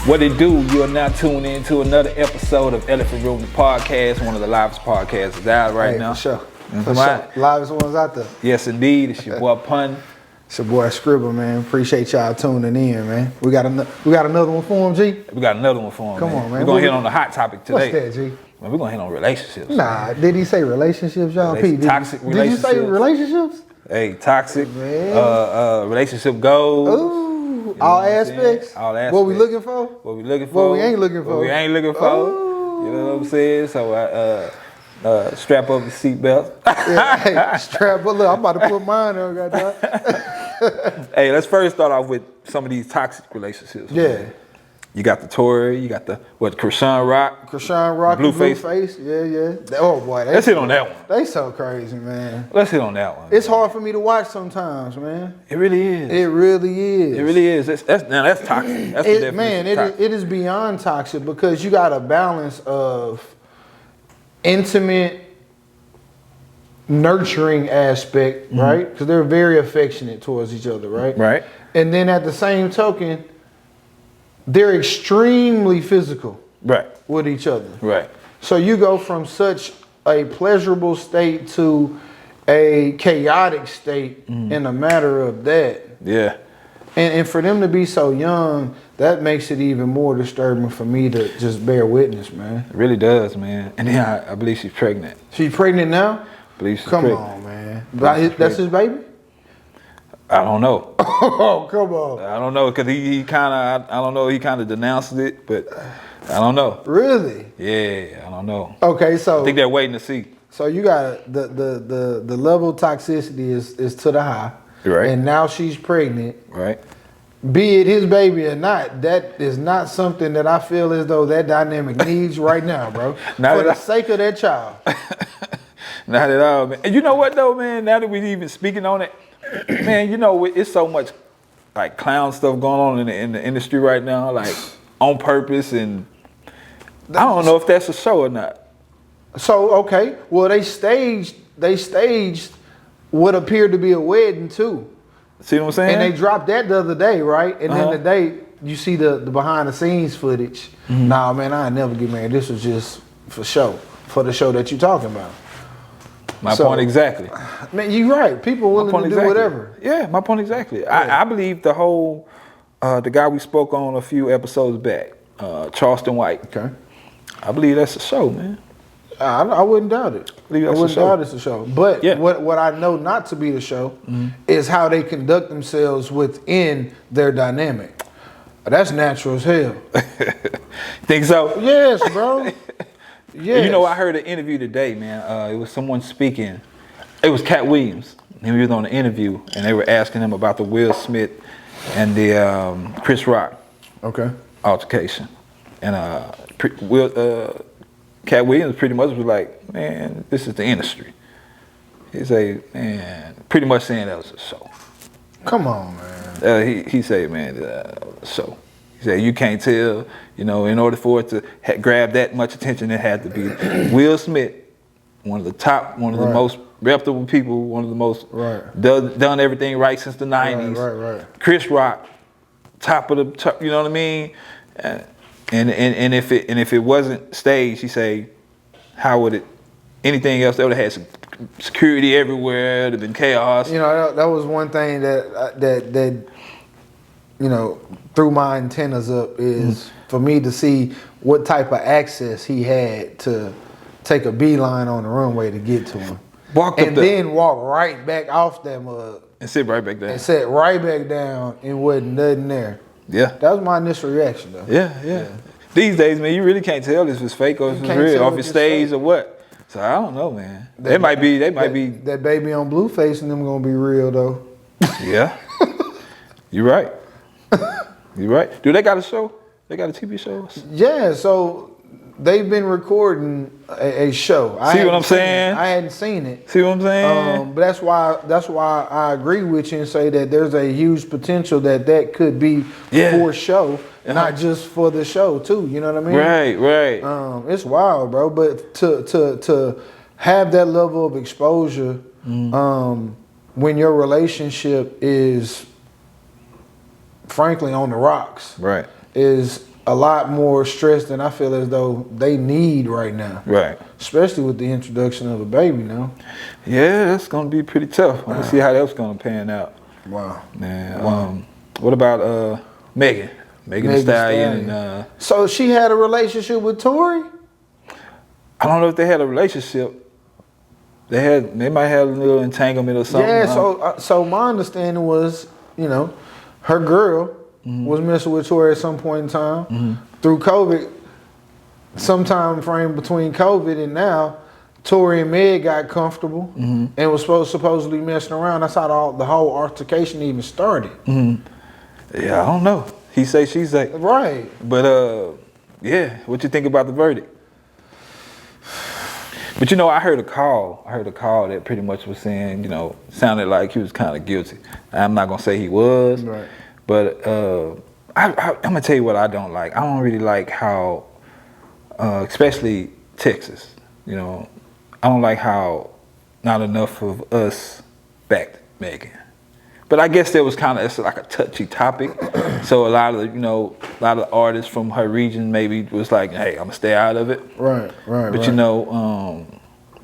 What it do? You are now tuned in to another episode of Elephant Room, the podcast, one of the livest podcasts out right now. For sure. For sure. Livest ones out there. Yes, indeed. It's your boy Pun. It's your boy Scribble, man. Appreciate y'all tuning in, man. We got another one for him, G? We got another one for him, Come on, man. We're going to hit on the hot topic today. What's that, G? Man, we're going to hit on relationships. Nah, did he say relationships, y'all? Toxic relationships. Did you say relationships? Hey, toxic, relationship goals. Ooh. All aspects? All aspects. What we looking for? What we looking for? What we ain't looking for? What we ain't looking for. Ooh. You know what I'm saying? So strap up your seatbelt. Yeah, hey, strap up. Look, I'm about to put mine on, goddamn. Hey, let's first start off with some of these toxic relationships. Yeah. Man. You got the Tory, you got the Krishan Rock. Krishan Rock, Blueface. Yeah. Oh boy, let's hit on that one. They so crazy, man. Let's hit on that one. It's hard for me to watch sometimes, man. It really is. It really is. It really is. That's toxic. That's the definition of toxic. It is beyond toxic because you got a balance of intimate, nurturing aspect, right? Because they're very affectionate towards each other, right? Right. And then at the same token, they're extremely physical with each other. Right. So you go from such a pleasurable state to a chaotic state in a matter of that. Yeah. And for them to be so young, that makes it even more disturbing for me to just bear witness, man. It really does, man. And then I believe she's pregnant. She's pregnant now? I believe she's Come pregnant. on, man. That's his baby? I don't know. Oh, come on. I don't know, because he kind of, I don't know, he kind of denounced it, but I don't know. Really? Yeah, I don't know. Okay, so I think they're waiting to see. So you got the level of toxicity is to the high. Right. And now she's pregnant. Right. Be it his baby or not, that is not something that I feel as though that dynamic needs right now, bro. For the sake of that child. Not at all, man. And you know what though, man? Now that we're even speaking on it, man, you know, it's so much like clown stuff going on in the industry right now, like on purpose, and I don't know if that's a show or not. So okay, well they staged what appeared to be a wedding too. See what I'm saying? And they dropped that the other day, right? And then the day you see the behind the scenes footage. Nah, man, I never get married. This was just for the show that you're talking about. My point exactly. Man, you're right. People willing to do whatever. Yeah, my point exactly. Yeah. I believe the whole, the guy we spoke on a few episodes back, Charleston White. Okay. I believe that's a show, man. I wouldn't doubt it. I wouldn't doubt it's a show. But what I know not to be the show is how they conduct themselves within their dynamic. That's natural as hell. Think so? Yes, bro. Yeah, you know, I heard an interview today, man. It was someone speaking. It was Cat Williams. He was on the interview, and they were asking him about the Will Smith and the Chris Rock altercation. And Cat Williams pretty much was like, man, this is the industry. He say, man, pretty much saying that was a show. Come on, man. He said, man, show. He said, you can't tell, you know, in order for it to grab that much attention, it had to be Will Smith, one of the most reputable people, one of the most done everything right since the 90s. Right. Chris Rock, top of the top, you know what I mean? And if it wasn't staged, he say, how would it? Anything else? They would have had some security everywhere. It'd have been chaos. You know, that was one thing that you know threw my antennas up is for me to see what type of access he had to take a beeline on the runway to get to him, then walk right back off that mug and sit right back down. And sit right back down and wasn't nothing there. Yeah, that was my initial reaction though. Yeah. These days, man, you really can't tell if it's fake or if it's real, or if it's staged or what. So I don't know, man. They might be. That baby on Blueface and them gonna be real though. Yeah, you're right. You're right. Do they got a show? They got a TV show? Yeah. So they've been recording a show. See what I'm saying? I hadn't seen it. See what I'm saying? But that's why I agree with you and say that there's a huge potential that could be for show, not just for the show too. You know what I mean? Right. It's wild, bro. But to have that level of exposure when your relationship is frankly on the rocks, right, is a lot more stress than I feel as though they need right now. Right. Especially with the introduction of a baby now. Yeah, that's gonna be pretty tough. I'm gonna see how that's gonna pan out. Wow. Man. What about Megan? Megan Thee Stallion and so she had a relationship with Tory? I don't know if they had a relationship. They might have a little entanglement or something. Yeah, so my understanding was, you know, her girl was messing with Tory at some point in time. Through COVID, sometime frame between COVID and now, Tory and Meg got comfortable and was supposedly messing around. That's how the whole altercation even started. Yeah, I don't know. He say, she say. Right. But yeah, what you think about the verdict? But you know, I heard a call that pretty much was saying, you know, sounded like he was kind of guilty. I'm not gonna say he was, right. But I'm gonna tell you what I don't like. I don't really like how, especially Texas, you know, I don't like how not enough of us backed Megan. But I guess there was it's like a touchy topic. So a lot of artists from her region maybe was like, hey, I'm gonna stay out of it. Right. But you know,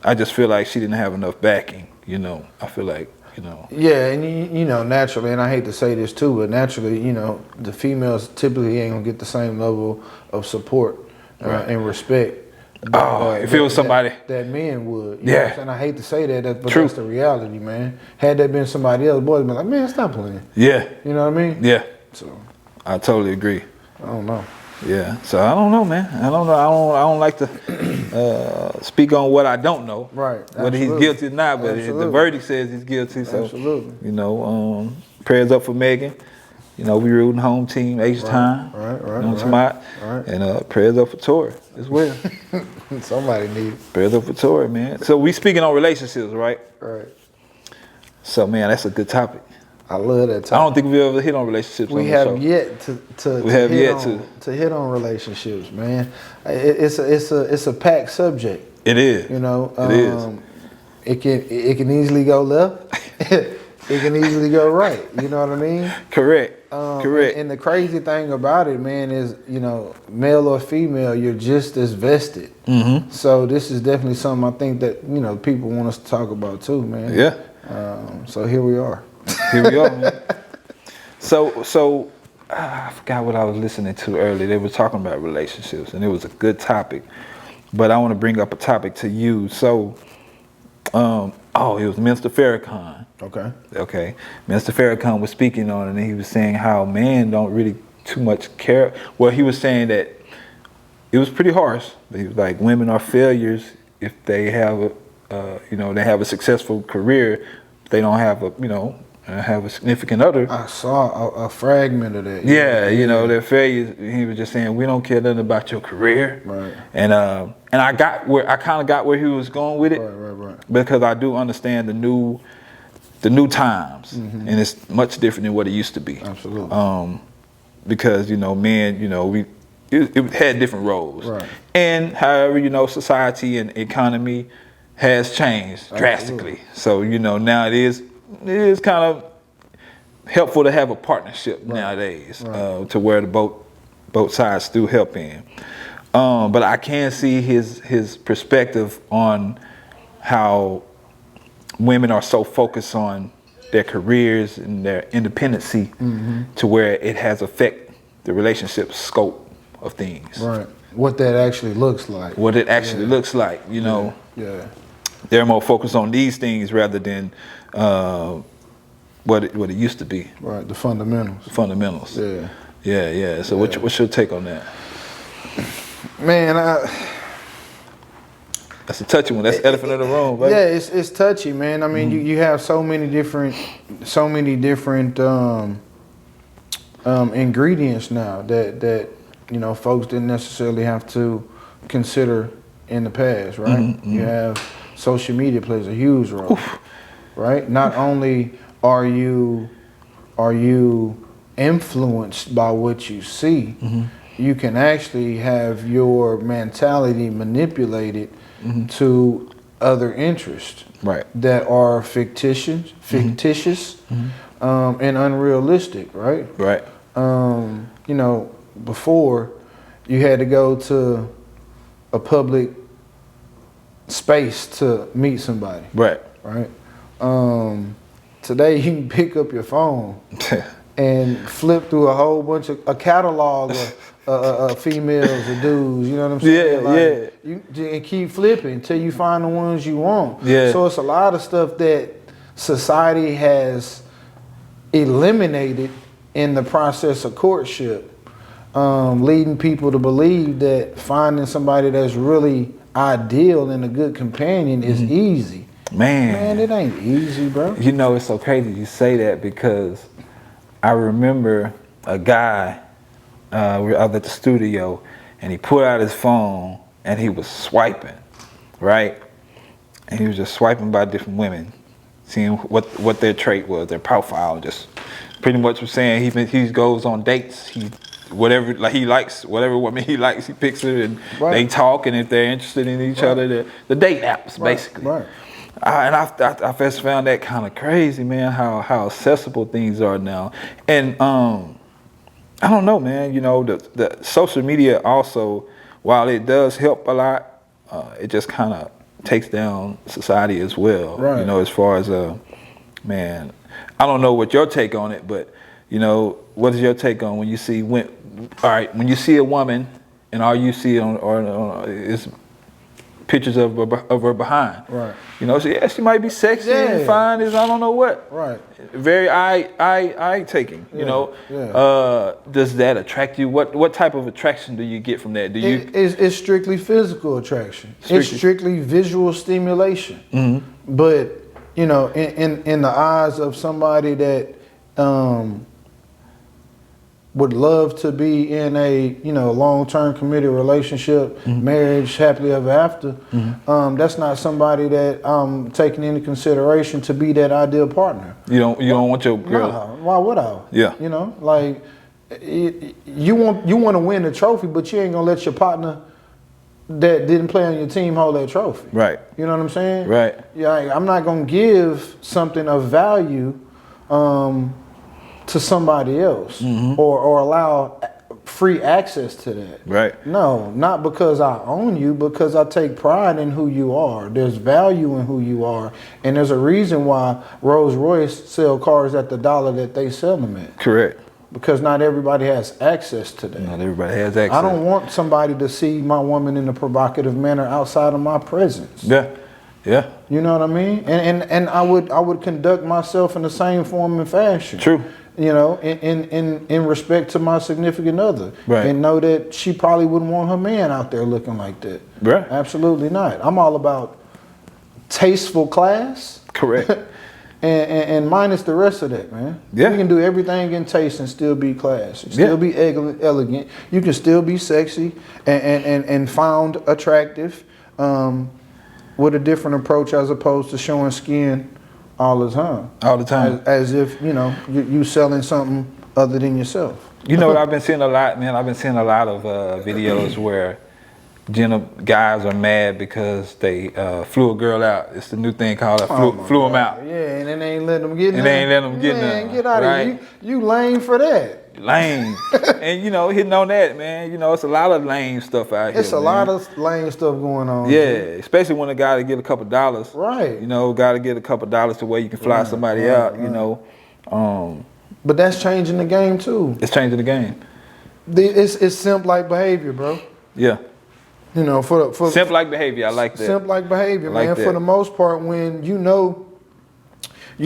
I just feel like she didn't have enough backing, you know. I feel like, you know. Yeah, and you know, naturally, and I hate to say this too, but naturally, you know, the females typically ain't gonna get the same level of support and respect. If it was somebody that men would, you know what I'm saying? I hate to say that, but True. That's the reality, man. Had that been somebody else, boys would be like, man, stop playing. Yeah. You know what I mean? Yeah. So I totally agree. I don't know. Yeah. So I don't know, man. I don't know. I don't like to speak on what I don't know. Right. Whether he's guilty or not, but the verdict says he's guilty. So you know, prayers up for Megan. You know, we rooting home team H-Time. Right. You know what I'm talking about? And prayers up for Tory as well. Somebody need it. Prayers up for Tory, man. So we speaking on relationships, right? Right. So man, that's a good topic. I love that topic. I don't think we ever hit on relationships. We have yet to hit on relationships, man. It's a packed subject. It is. You know, it is. It can easily go left. It can easily go right. You know what I mean? Correct. Correct. And the crazy thing about it, man, is, you know, male or female, you're just as vested. So this is definitely something I think that, you know, people want us to talk about too, man. Yeah. So here we are. Here we go, man. So I forgot what I was listening to earlier. They were talking about relationships, and it was a good topic. But I want to bring up a topic to you. So, it was Minister Farrakhan. Okay. Minister Farrakhan was speaking on it, and he was saying how men don't really too much care. Well, he was saying that it was pretty harsh. But he was like, women are failures if they have they have a successful career. They don't have have a significant other. I saw a fragment of that. Yeah, you know, they're failures. He was just saying, we don't care nothing about your career. Right. And I kind of got where he was going with it. Right. Because I do understand the new times, and it's much different than what it used to be. Absolutely. Because, you know, men, you know, it had different roles. Right. And however, you know, society and economy has changed drastically. So, you know, now it is kind of helpful to have a partnership nowadays, to where both sides do help in. But I can see his perspective on how women are so focused on their careers and their independency to where it has affected the relationship scope of things. Right. What that actually looks like. What it actually looks like, you know. Yeah. They're more focused on these things rather than what it used to be. Right, the fundamentals. Fundamentals. Yeah. Yeah. So what's your take on that? Man, that's a touchy one. That's the elephant in the room, baby. Yeah, it's touchy, man. I mean, you have so many different ingredients now that you know folks didn't necessarily have to consider in the past, right? You have social media plays a huge role, right? Not only are you influenced by what you see, you can actually have your mentality manipulated to other interests that are fictitious and unrealistic, right? Right. You know, before you had to go to a public space to meet somebody, Right. right? Today you can pick up your phone and flip through a whole bunch of a catalog of females or dudes. You know what I'm saying? Yeah, You keep flipping till you find the ones you want. Yeah. So it's a lot of stuff that society has eliminated in the process of courtship, leading people to believe that finding somebody that's really ideal and a good companion is easy. Man, it ain't easy, bro. You know, it's so crazy you say that because I remember a guy, I was at the studio, and he pulled out his phone and he was swiping, right? And he was just swiping by different women, seeing what their trait was, their profile, just pretty much was saying he goes on dates, he likes whatever woman he likes, he picks her and they talk, and if they're interested in each other, the date apps basically. Right. And I first found that kind of crazy, man, how accessible things are now. And I don't know, man, you know, the social media also, while it does help a lot, it just kind of takes down society as well. Right. You know, as far as, man, I don't know what your take on it, but, you know, what is your take on when you see, when you see a woman and all you see is pictures of her behind. Right. You know, so she might be sexy and fine as I don't know what. Right. Very eye taking. You know. Yeah. Does that attract you? What type of attraction do you get from that? Do you? It's strictly physical attraction. It's strictly visual stimulation. Mm-hmm. But you know, in the eyes of somebody that would love to be in a long-term committed relationship, marriage, happily ever after, that's not somebody that I'm taking into consideration to be that ideal partner. You don't want your girl. Nah, why would I? Yeah. You know, like you want to win the trophy, but you ain't gonna let your partner that didn't play on your team hold that trophy. Right. You know what I'm saying? Right. Yeah, I'm not gonna give something of value to somebody else or allow free access to that. Right. No, not because I own you, because I take pride in who you are. There's value in who you are, and there's a reason why Rolls Royce sell cars at the dollar that they sell them at. Correct. Because not everybody has access to that. Not everybody has access. I don't want somebody to see my woman in a provocative manner outside of my presence. Yeah. Yeah. You know what I mean? And I would conduct myself in the same form and fashion. True. You know, in respect to my significant other. Right. And know that she probably wouldn't want her man out there looking like that. Right. Absolutely not. I'm all about tasteful class. Correct. and minus the rest of that, man. Yeah. You can do everything in taste and still be classy, still be elegant. You can still be sexy and found attractive with a different approach as opposed to showing skin all the time. All the time. As if, you selling something other than yourself. You know what I've been seeing a lot, man? I've been seeing a lot of videos where guys are mad because they flew a girl out. It's the new thing called flew them out. Yeah, and they ain't letting them get And they ain't letting them get Man, none, get out right? of here. You lame for that. Lame. And hitting on that, man. It's a lot of lame stuff out here. It's a lot of lame stuff going on. Yeah, especially when a guy to get a couple dollars. Right. Got to get a couple dollars to where you can fly somebody out. But that's changing the game too. It's changing the game. It's simp-like behavior, bro. Yeah. For Simp-like behavior. I like that. Simp-like behavior, like man. that. For the most part, when you're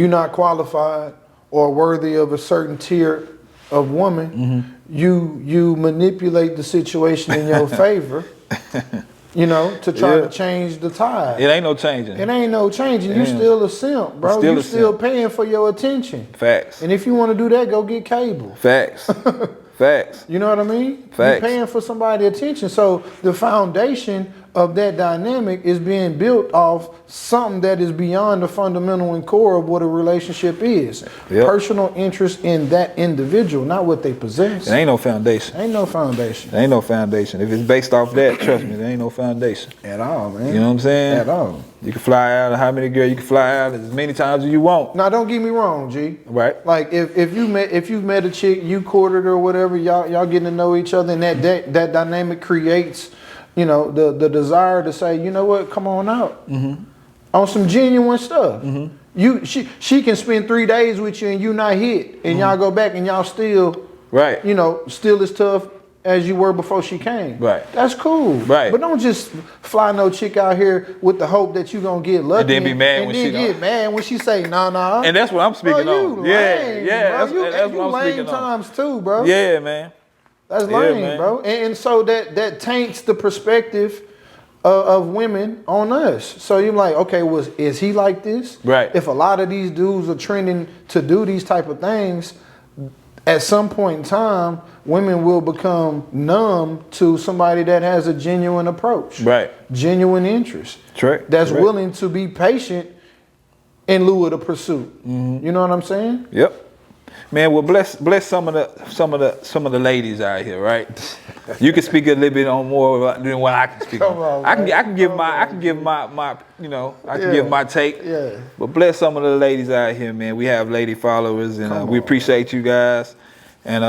not qualified or worthy of a certain tier of woman, you manipulate the situation in your favor, to try to change the tide. It ain't no changing. It ain't no changing. You still a simp, bro. You still paying for your attention. Facts. And if you want to do that, go get cable. Facts. Facts. You know what I mean? Facts. You're paying for somebody's attention. So the foundation of that dynamic is being built off something that is beyond the fundamental and core of what a relationship is. Yep. Personal interest in that individual, not what they possess. There ain't no foundation. Ain't no foundation. There ain't no foundation. If it's based off that, trust me, there ain't no foundation. At all, man. You know what I'm saying? At all. You can fly out how many girls you can fly out as many times as you want. Now, don't get me wrong, G. Right. Like if you met a chick, you courted her or whatever, y'all getting to know each other, and that dynamic creates, you know, the desire to say, you know what, come on out on some genuine stuff. She can spend 3 days with you and you not hit, and y'all go back and y'all still, Right. you know, still as tough as you were before she came. Right. That's cool. Right. But don't just fly no chick out here with the hope that you gonna get lucky. And then be mad when then she get don't. mad when she say nah. And that's what I'm speaking Bro, on. you Yeah, lame, yeah. bro. That's You what I'm lame speaking on. times too, bro. Yeah, man. That's Yeah, lame, man. bro. And so that taints the perspective of women on us. So you're like, okay, is he like this? Right. If a lot of these dudes are trending to do these type of things, at some point in time, women will become numb to somebody that has a genuine approach. Right. Genuine interest. Correct. That's Correct. willing to be patient in lieu of the pursuit. You know what I'm saying? Yep. Man, well, bless some of the ladies out here, right? You can speak a little bit on more than what I can speak Come on. on, I man. can give my you know, I can give my take. Yeah. But bless some of the ladies out here, man. We have lady followers, and we appreciate you guys. And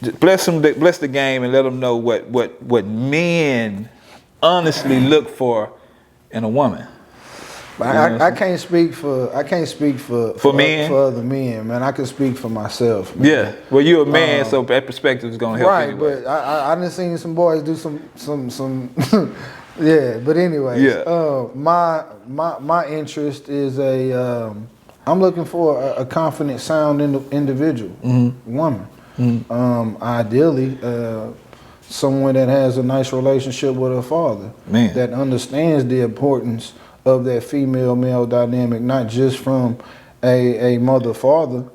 just bless the game, and let them know what men honestly look for in a woman. I can't speak for men? for other men, man. I can speak for myself. Man. Yeah. Well, you're a man, so that perspective is gonna help. Right, anyway. but I done seen some boys do some yeah. But anyways, Yeah. my interest is I'm looking for a confident, sound individual, woman. Ideally, someone that has a nice relationship with her father, Man. that understands the importance of that female-male dynamic, not just from a mother-father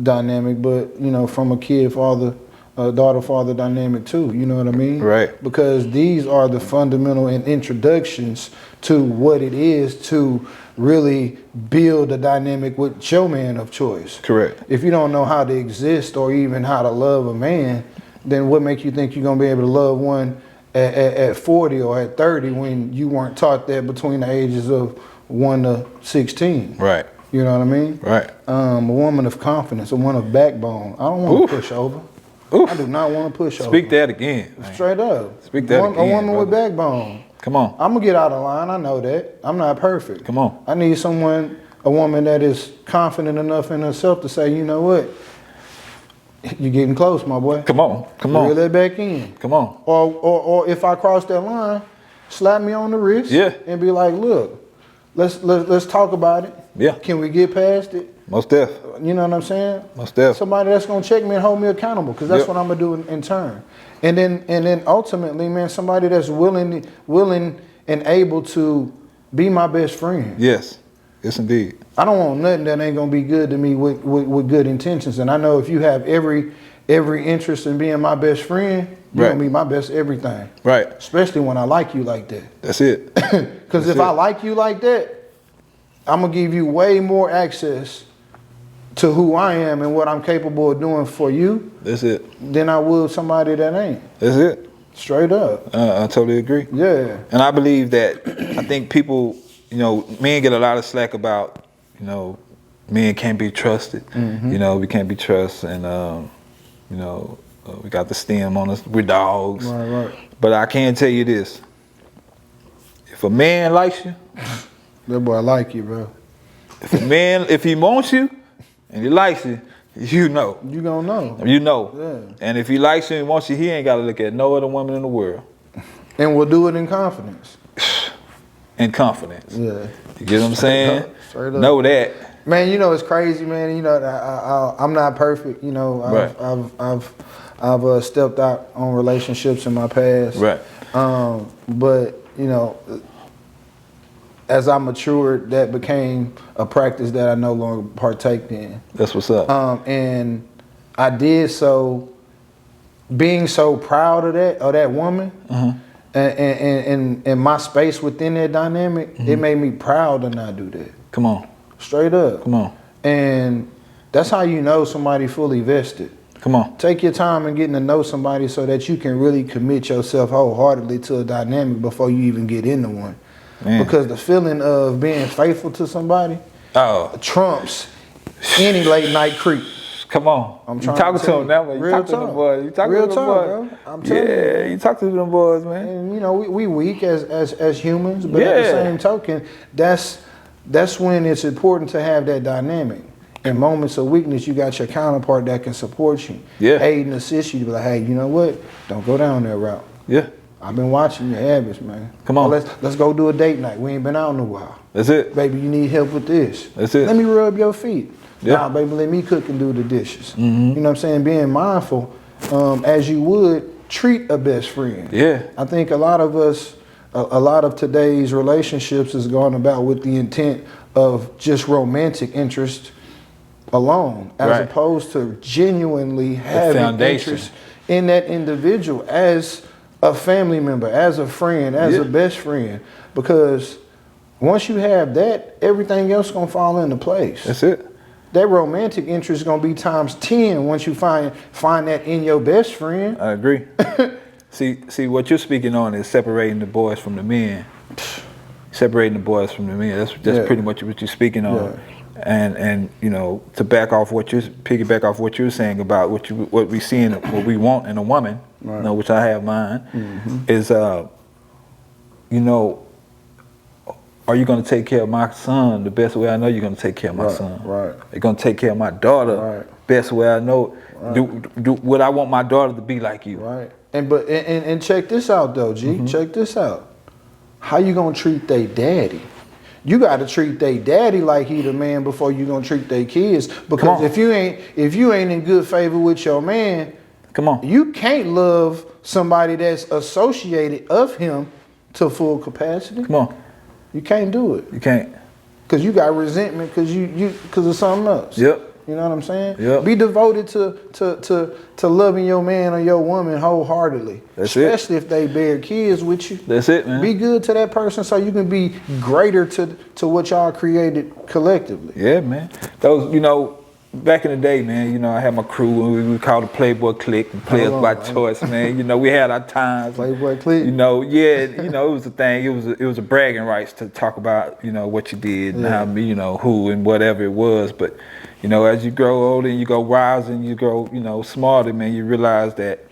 dynamic, but you know, from a kid-father, daughter-father dynamic too. You know what I mean? Right. Because these are the fundamental and introductions to what it is to really build a dynamic with your man of choice. Correct. If you don't know how to exist or even how to love a man, then what makes you think you're gonna be able to love one at 40 or at 30 when you weren't taught that between the ages of 1 to 16? Right. You know what I mean? Right. A woman of confidence, a woman of backbone. I don't want to push over. Oof. I do not want to push over. Speak that again. Man. Straight up. Speak that A again, woman with brother. backbone. Come on. I'm gonna get out of line. I know that. I'm not perfect. Come on. I need a woman that is confident enough in herself to say, you know what? You're getting close, my boy. Come on. Come Reel on. that back in. Come on. Or if I cross that line, slap me on the wrist. Yeah. And be like, look, let's talk about it. Yeah. Can we get past it? Most def. You know what I'm saying? Most def. Somebody that's gonna check me and hold me accountable, because that's Yep. what I'm gonna do in turn. And then ultimately, man, somebody that's willing and able to be my best friend. Yes. Yes, indeed. I don't want nothing that ain't gonna be good to me with good intentions. And I know if you have every interest in being my best friend, you're Right. gonna be my best everything. Right. Especially when I like you like that. That's it. Because if I like you like that, I'm gonna give you way more access to who I am and what I'm capable of doing for you That's it. than I would somebody that ain't. That's it. Straight up. I totally agree. Yeah. And I believe that, I think people, you know, men get a lot of slack about, you know, men can't be trusted. You know, we can't be trusted, and, you know, we got the stem on us. We're dogs. Right. But I can tell you this. If a man likes you, That boy like you, bro. if he wants you and he likes you, you know. You gonna know. You know. Yeah. And if he likes you and wants you, he ain't got to look at no other woman in the world. And we'll do it in confidence. In confidence. Yeah. You get what I'm saying? Straight up. Know that. Man, you know it's crazy, man. You know I'm not perfect. You know, I've stepped out on relationships in my past. Right. But you know, as I matured, that became a practice that I no longer partake in. That's what's up. And I did so, being so proud of that woman, and my space within that dynamic, it made me proud to not do that. Come on. Straight up. Come on. And that's how you know somebody fully vested. Come on. Take your time in getting to know somebody so that you can really commit yourself wholeheartedly to a dynamic before you even get into one. Man. Because the feeling of being faithful to somebody trumps any late night creep. Come on. I'm you trying talking to to tell them that you. way. You Real talk to talk. them boys. You talk Real to them talk, boys. bro. I'm telling you. Yeah, you talk to them boys, man. And you know, we weak as humans, but at the Yeah. same token, that's when it's important to have that dynamic. In moments of weakness, you got your counterpart that can support you, Yeah. aid and assist you to be like, hey, you know what? Don't go down that route. Yeah. I've been watching your habits, man. Come on. Well, let's go do a date night. We ain't been out in a while. That's it. Baby, you need help with this. That's it. Let me rub your feet. Yeah. Nah, baby, let me cook and do the dishes. Mm-hmm. You know what I'm saying? Being mindful, as you would treat a best friend. Yeah. I think a lot of us, a lot of today's relationships is going about with the intent of just romantic interest alone, as Right. opposed to genuinely having foundation. interest in that individual as a family member, as a friend, as Yeah. a best friend. Because once you have that, everything else gonna fall into place. That's it. That romantic interest is gonna be times 10 once you find that in your best friend. I agree. see, what you're speaking on is separating the boys from the men. Separating the boys from the men. That's Yeah. pretty much what you're speaking on. Yeah. And you know, to piggyback off what you're saying about what we see and what we want in a woman, Right. you know, which I have mine, is you know, are you going to take care of my son the best way I know you're going to take care of my Right, son? right. You're going to take care of my daughter Right. best way I know. Would I want my daughter to be like you? Right. And check this out though, G. Check this out. How you gonna treat they daddy? You gotta treat they daddy like he the man before you gonna treat they kids. Because on. if you ain't in good favor with your man, Come on. you can't love somebody that's associated of him to full capacity. Come on. You can't do it. You can't. Cause you got resentment cause of something else. Yep. You know what I'm saying? Yep. Be devoted to loving your man or your woman wholeheartedly. That's it. Especially if they bear kids with you. That's it, man. Be good to that person so you can be greater to what y'all created collectively. Yeah, man. Those, you know, back in the day, man, you know, I had my crew and we called the Playboy Clique and Players Hold by on, Choice, man. You know, we had our times. Playboy Clique? You know, yeah, you know, it was a thing. It was a bragging rights to talk about, you know, what you did and how, you know, who and whatever it was. But, you know, as you grow older and you go wiser and you grow, you know, smarter, man, you realize that,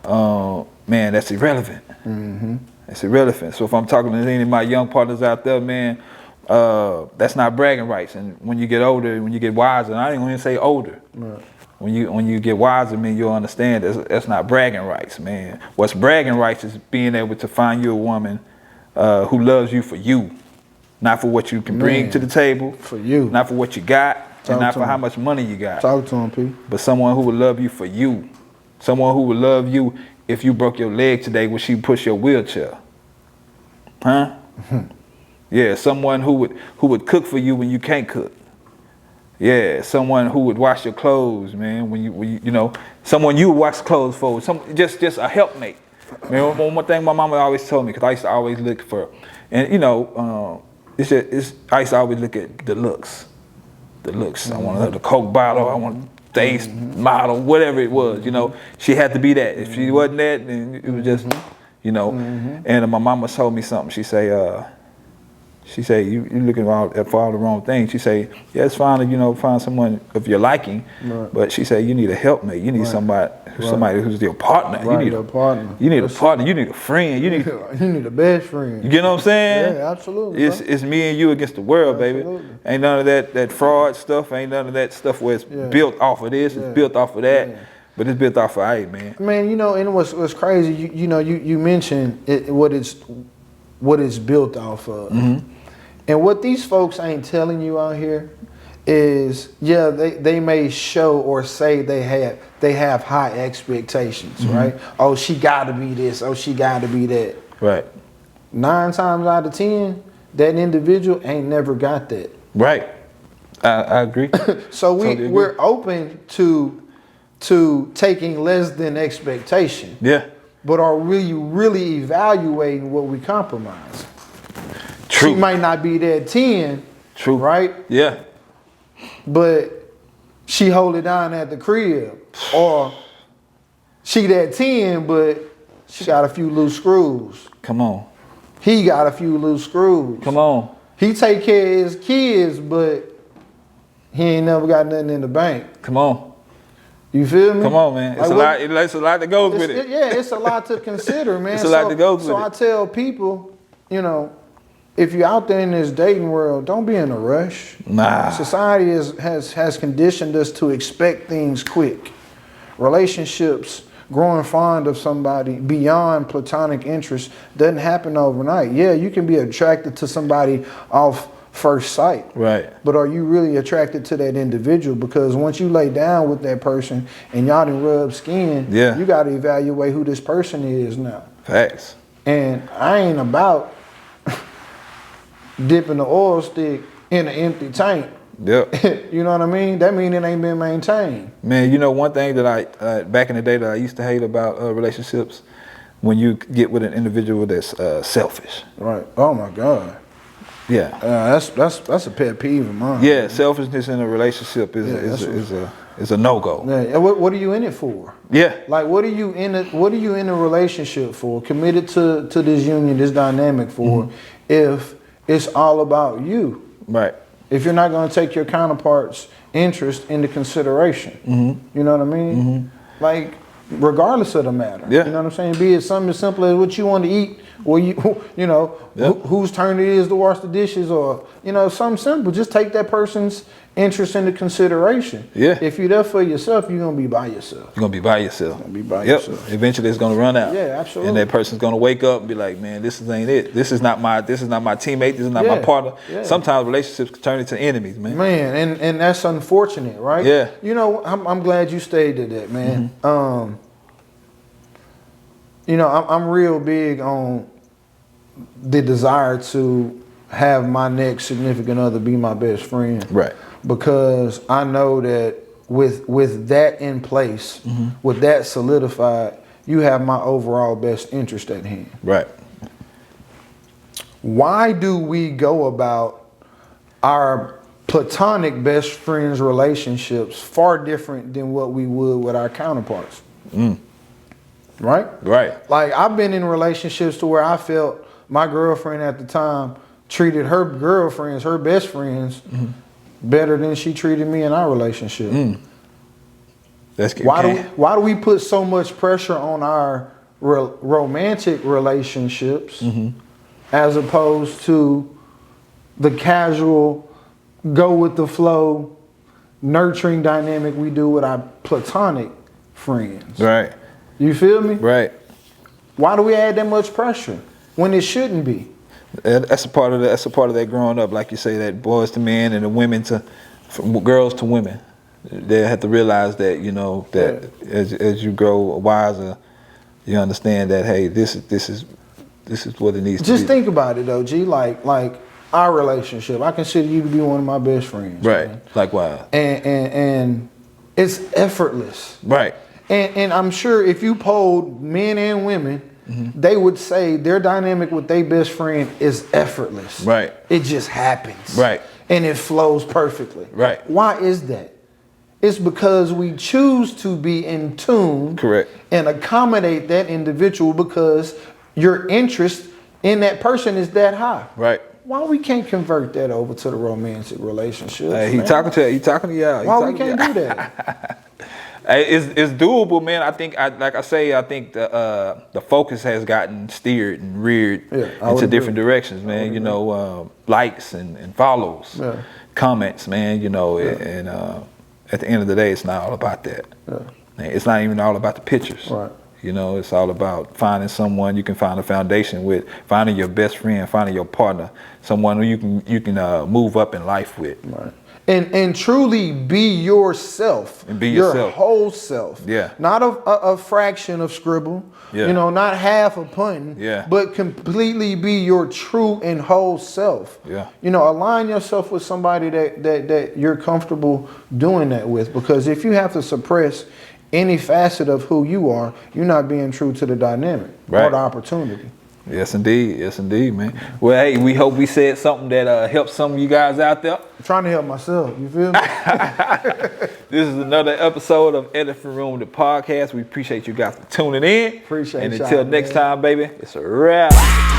man, that's irrelevant. Mm-hmm. It's irrelevant. So if I'm talking to any of my young partners out there, man, that's not bragging rights. And when you get older, when you get wiser, and I ain't gonna say older. Right. When you get wiser, man, you'll understand that's not bragging rights, man. What's bragging rights is being able to find you a woman who loves you for you, not for what you can bring to the table, For you. not for what you got, and not to for him. how much money you got. Talk to him, P. But someone who would love you for you, someone who would love you if you broke your leg today, would she push your wheelchair? Huh? Yeah, someone who would cook for you when you can't cook. Yeah, someone who would wash your clothes, man. When you know, someone you would wash clothes for. Just a helpmate. Man, one thing my mama always told me, because I used to always look for, and you know, I used to always look at the looks. The looks. I want the Coke bottle. I want face model, whatever it was. You know, she had to be that. If she wasn't that, then it was just, you know. And my mama told me something. She say, you looking for all the wrong things. She say, yeah, it's fine to, you know, find someone of your liking, but she say you need a helpmate. You need somebody who's your partner. Right, you need your partner. You need a partner. You need a friend. You need. You need a best friend. You get what I'm saying? Yeah, absolutely. It's me and you against the world, baby. Absolutely. Ain't none of that fraud stuff. Ain't none of that stuff where it's built off of this. It's built off of that. But it's built off of hey, man. Man, you know, and what's crazy, you mentioned what it's built off of. And what these folks ain't telling you out here is, yeah, they may show or say they have high expectations, right? Oh, she gotta be this, oh, she gotta be that. Right. 9 times out of 10, that individual ain't never got that. Right. I agree. So Totally agree. we're open to taking less than expectation. Yeah. But are we really evaluating what we compromise? True. She might not be that 10, True. right? Yeah. But she hold it down at the crib. Or she that 10, but she got a few loose screws. Come on. He got a few loose screws. Come on. He take care of his kids, but he ain't never got nothing in the bank. Come on. You feel me? Come on, man. It's Like a lot. It's a lot that goes with it. Yeah, it's a lot to consider, man. It's a lot that goes with So it. I tell people, you know, if you're out there in this dating world, don't be in a rush. Nah. Society has conditioned us to expect things quick. Relationships, growing fond of somebody beyond platonic interest doesn't happen overnight. Yeah, you can be attracted to somebody off first sight. Right. But are you really attracted to that individual? Because once you lay down with that person and y'all done rub skin, Yeah. you got to evaluate who this person is now. Facts. And I ain't about dipping the oil stick in an empty tank. Yep. You know what I mean? That mean it ain't been maintained. Man, you know one thing that I back in the day that I used to hate about relationships, when you get with an individual that's selfish. Right. Oh my God. Yeah. That's a pet peeve of mine. Yeah. Selfishness in a relationship is a no go. Yeah. And what are you in it for? Yeah. Like, what are you in a relationship for? Committed to this union, this dynamic for? If it's all about you. Right. If you're not going to take your counterpart's interest into consideration, you know what I mean? Like, regardless of the matter, Yeah. you know what I'm saying? Be it something as simple as what you want to eat, or you know, Yep. whose turn it is to wash the dishes, or you know, something simple. Just take that person's interest into consideration. Yeah. If you're there for yourself, you're gonna be by yourself. You're gonna be by yourself. Gonna be by Yep. yourself. Eventually it's gonna run out. Yeah, absolutely. And that person's gonna wake up and be like, man, ain't it. This is not my teammate, this is not my Yeah. partner. Yeah. Sometimes relationships can turn into enemies, man. Man, and that's unfortunate, right? Yeah. You know, I'm glad you stated that, man. You know, I'm real big on the desire to have my next significant other be my best friend. Right. Because I know that with that in place, with that solidified, you have my overall best interest at hand. Right. Why do we go about our platonic best friends relationships far different than what we would with our counterparts? Right? Right. Like, I've been in relationships to where I felt my girlfriend at the time treated her girlfriends, her best friends, better than she treated me in our relationship. That's Why do we put so much pressure on our romantic relationships as opposed to the casual, go with the flow, nurturing dynamic we do with our platonic friends? Right. You feel me? Right. Why do we add that much pressure when it shouldn't be? That's a part of that growing up, like you say, that boys to men and the women to from girls to women. They have to realize that, you know, that as you grow wiser, you understand that, hey, this is what it needs to be. Just think about it though, G. Like our relationship, I consider you to be one of my best friends. Right. Man. Likewise. And it's effortless. Right. And I'm sure if you polled men and women, they would say their dynamic with their best friend is effortless. Right. It just happens. Right. And it flows perfectly. Right. Why is that? It's because we choose to be in tune. Correct. And accommodate that individual because your interest in that person is that high. Right. Why we can't convert that over to the romantic relationships? He man? talking to y'all. Why we can't do that? It's doable, man. I think I think the focus has gotten steered and reared into different directions, man. You know, likes and follows, comments, man. You know, and at the end of the day, it's not all about that. It's not even all about the pictures. Right. You know, it's all about finding someone you can find a foundation with, finding your best friend, finding your partner, someone who you can move up in life with. Right. And truly be yourself. And be your yourself. whole self. Yeah. Not a fraction of scribble. Yeah. You know, not half a punting. Yeah. But completely be your true and whole self. Yeah. You know, align yourself with somebody that you're comfortable doing that with. Because if you have to suppress any facet of who you are, you're not being true to the dynamic or Right. the opportunity. Yes, indeed. Yes, indeed, man. Well, hey, we hope we said something that helps some of you guys out there. I'm trying to help myself. You feel me? This is another episode of Elephant Room, the podcast. We appreciate you guys for tuning in. Appreciate And y'all, until next man. time, baby, it's a wrap.